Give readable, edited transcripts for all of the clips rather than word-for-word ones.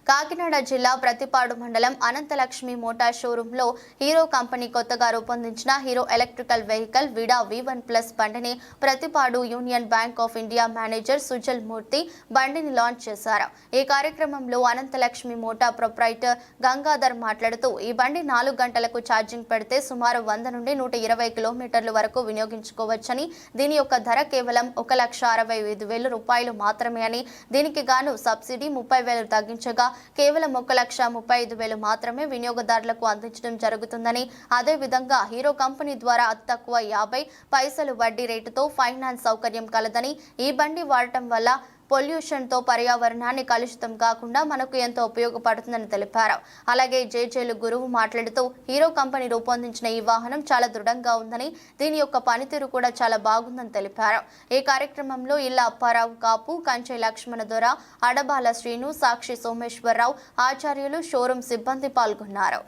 కాకినాడ జిల్లా ప్రతిపాడు మండలం అనంతలక్ష్మి మోటార్ షోరూంలో హీరో కంపెనీ కొత్తగా రూపొందించిన Hero electrical vehicle Vida V1+ బండిని Prathipadu Union Bank of India manager Sujal Murthy బండిని లాంచ్ చేశారు. ఈ కార్యక్రమంలో అనంతలక్ష్మి మోటార్ ప్రొప్రైటర్ గంగాధర్ మాట్లాడుతూ ఈ బండి 4 గంటలకు ఛార్జింగ్ పెడితే సుమారు 100 నుండి 120 కిలోమీటర్ల వరకు వినియోగించుకోవచ్చని, దీని యొక్క ధర కేవలం 1,65,000 రూపాయలు మాత్రమే అని, దీనికి గాను సబ్సిడీ 30,000 తగ్గించగా కేవలం 1,35,000 మాత్రమే వినియోగదారులకు అందించడం జరుగుతుందని, అదే విధంగా హీరో కంపెనీ ద్వారా అతి తక్కువ 50 పైసలు వడ్డీ రేటుతో ఫైనాన్స్ సౌకర్యం కలదని, ఈ బండి వాడటం వల్ల పొల్యూషన్ తో పర్యావరణాన్ని కలుషితం కాకుండా మనకు ఎంతో ఉపయోగపడుతుందని తెలిపారు. అలాగే జేజేలు గురువు మాట్లాడుతూ హీరో కంపెనీ రూపొందించిన ఈ వాహనం చాలా దృఢంగా ఉందని, దీని యొక్క పనితీరు కూడా చాలా బాగుందని తెలిపారు. ఈ కార్యక్రమంలో ఇల్లా అప్పారావు కాపు, కంచె లక్ష్మణ దొర, అడబాల శ్రీను, సాక్షి సోమేశ్వరరావు, ఆచార్యులు, షోరూం సిబ్బంది పాల్గొన్నారు.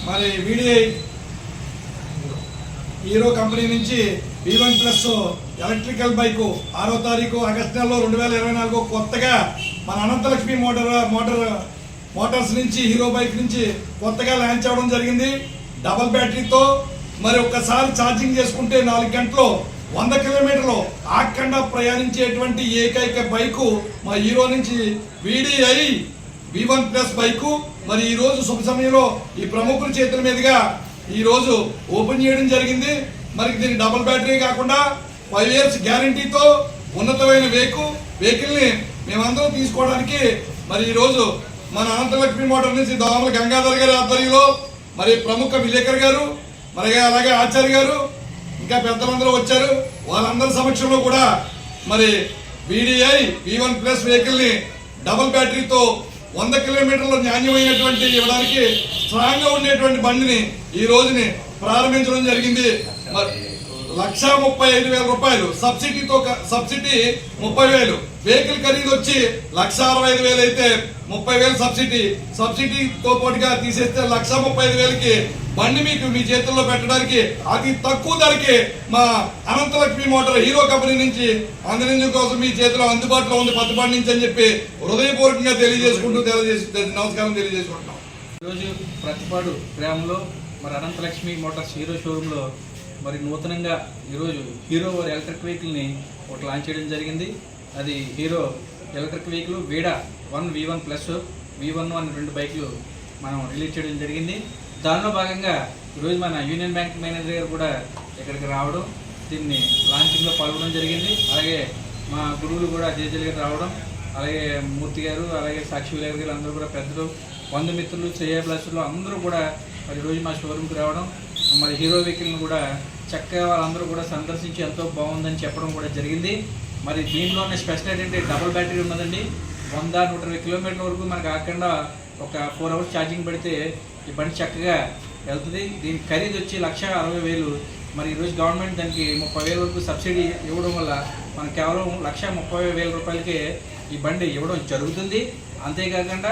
మరి వీడిఐ హీరో కంపెనీ నుంచి V1+ ఎలక్ట్రికల్ బైక్ 6వ తారీఖు ఆగస్టు నెలలో 2024 కొత్తగా మన అనంతలక్ష్మి మోటార్స్ నుంచి హీరో బైక్ నుంచి కొత్తగా లాంచ్ అవ్వడం జరిగింది. డబల్ బ్యాటరీతో మరి ఒక్కసారి ఛార్జింగ్ చేసుకుంటే 4 గంటలు 100 కిలోమీటర్లు ఆకుండా ప్రయాణించేటువంటి ఏకైక బైకు మా హీరో నుంచి వీడిఐ V1+ బైకు. మరి ఈ రోజు శుభ సమయంలో ఈ ప్రముఖుల చేతుల మీదుగా ఈ రోజు ఓపెన్ చేయడం జరిగింది. మరి దీని డబుల్ బ్యాటరీ కాకుండా 5 ఇయర్స్ గ్యారంటీతో ఉన్నతమైన వెహికల్ ని మేమందరం తీసుకోవడానికి మరి ఈ రోజు మన అనంతలక్ష్మి మోటార్ నుంచి దోమల గంగాధర్ గారి ఆధ్వర్యంలో మరి ప్రముఖ విలేకరు గారు మరి అలాగే ఆచార్య గారు ఇంకా పెద్దలందరూ వచ్చారు. వాళ్ళందరి సమక్షంలో కూడా మరి వీడిఐ V1+ వెహికల్ ని డబుల్ బ్యాటరీతో 100 కిలోమీటర్ల నాణ్యమైనటువంటి ఇవ్వడానికి స్ట్రాంగ్ గా ఉండేటువంటి బండిని ఈ రోజుని ప్రారంభించడం జరిగింది. 1,35,000 రూపాయలు సబ్సిడీ 30,000, వెహికల్ ఖరీదు వచ్చి 1,65,000 అయితే 30,000 సబ్సిడీతో పాటుగా తీసేస్తే 1,35,000కి బండి మీకు మీ చేతుల్లో పెట్టడానికి అతి తక్కువ ధరకి మా అనంతలక్ష్మి మోటార్ హీరో కంపెనీ నుంచి అందించడం కోసం మీ చేతిలో అందుబాటులో ఉంది పత్తిపాటి నుంచి అని చెప్పి హృదయపూర్వకంగా నమస్కారం తెలియజేసుకుంటున్నాం. ఈరోజు ప్రతిపాడు గ్రామంలో మరి అనంతలక్ష్మి మోటార్స్ హీరో షోరూంలో మరి నూతనంగా ఈరోజు హీరో ఎలక్ట్రిక్ వెహికల్ని ఒకటి లాంచ్ చేయడం జరిగింది. అది హీరో ఎలక్ట్రిక్ వెహికల్ వీడా V1+ V1 అని 2 బైకులు మనం రిలీజ్ చేయడం జరిగింది. దానిలో భాగంగా ఈరోజు మన యూనియన్ బ్యాంక్ మేనేజర్ గారు కూడా ఇక్కడికి రావడం, దీన్ని లాంచింగ్లో పాల్గొనడం జరిగింది. అలాగే మా గురువులు కూడా జేజేలు గారు రావడం, అలాగే మూర్తి గారు, అలాగే సాక్షి విలేకరు గారు అందరూ కూడా పెద్దలు, బంధుమిత్రులు, శ్రేయాభిలాషులు అందరూ కూడా మరి ఈరోజు మా షోరూమ్కి రావడం, మరి హీరో వెహికల్ని కూడా చక్కగా వాళ్ళందరూ కూడా సందర్శించి ఎంతో బాగుందని చెప్పడం కూడా జరిగింది. మరి దీనిలో ఉన్న స్పెషల్ ఏంటంటే డబుల్ బ్యాటరీ ఉన్నదండి. 100-120 కిలోమీటర్ల వరకు మనకు కాకుండా ఒక 4 అవర్స్ ఛార్జింగ్ పెడితే ఈ బండి చక్కగా వెళ్తుంది. దీని ఖరీదు వచ్చి 1,60,000. మరి ఈరోజు గవర్నమెంట్ దానికి 30,000 వరకు సబ్సిడీ ఇవ్వడం వల్ల మనం కేవలం 1,30,000 రూపాయలకే ఈ బండి ఇవ్వడం జరుగుతుంది. అంతేకాకుండా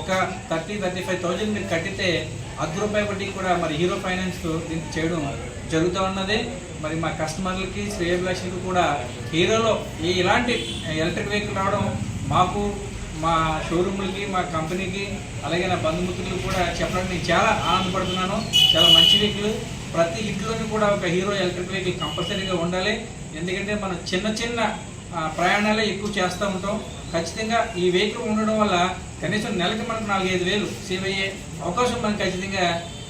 ఒక 30,000-35,000 మీరు కట్టితే ₹10 వడ్డీకి కూడా మరి హీరో ఫైనాన్స్ దీనికి చేయడం జరుగుతూ ఉన్నది. మరి మా కస్టమర్లకి, శ్రేయాభిలాషులకు కూడా హీరోలో ఇలాంటి ఎలక్ట్రిక్ వెహికల్ రావడం మాకు, మా షోరూమ్లకి, మా కంపెనీకి, అలాగే నా బంధుమిత్రులకు కూడా చెప్పడానికి నేను చాలా ఆనందపడుతున్నాను. చాలా మంచి వెహికల్. ప్రతి ఇంట్లోని కూడా ఒక హీరో ఎలక్ట్రిక్ వెహికల్ కంపల్సరీగా ఉండాలి. ఎందుకంటే మనం చిన్న ప్రయాణాలే ఎక్కువ చేస్తూ ఉంటాం. ఖచ్చితంగా ఈ వెహికల్ ఉండడం వల్ల కనీసం నెలకి మనకు 4-5 వేలు సేవ్ అయ్యే అవకాశం మనకు ఖచ్చితంగా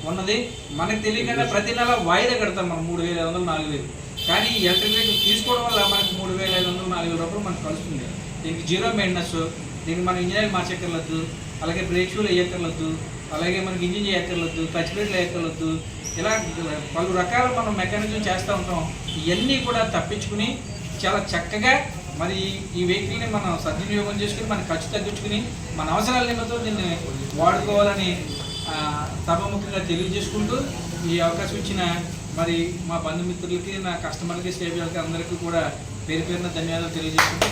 ఉన్నది. మనకు తెలియకుండా ప్రతి నెల వాయిదా కడతాం మనం 3,500-4,000. కానీ ఈ ఎలక్ట్రిక్ వెహికల్ తీసుకోవడం వల్ల మనకు 3,500-4,000 రూపాయలు మనకు కలుస్తుంది. దీనికి జీరో మెయింటెనెన్స్, దీనికి మనం ఇంజనీర్ మార్చక్కర్లేదు, అలాగే బ్రేక్ షూలు వేయక్కర్లేదు, అలాగే మనకి ఇంజిన్ చేయక్కర్లేదు, టచ్ ప్లేట్లు వేయక్కర్లేదు. ఇలా పలు రకాల మనం మెకానిజం చేస్తూ ఉంటాం. ఇవన్నీ కూడా తప్పించుకుని చాలా చక్కగా మరి ఈ వెహికల్ని మనం సద్వినియోగం చేసుకుని మన ఖర్చు తగ్గించుకుని మన అవసరాల నిమిత్తం దీన్ని వాడుకోవాలని సభాముఖంగా తెలియజేసుకుంటూ ఈ అవకాశం ఇచ్చిన మరి మా బంధుమిత్రులకి, నా కస్టమర్లకి, సేవలకి అందరికీ కూడా పేరు పేరున ధన్యవాదాలు తెలియజేసుకుంటూ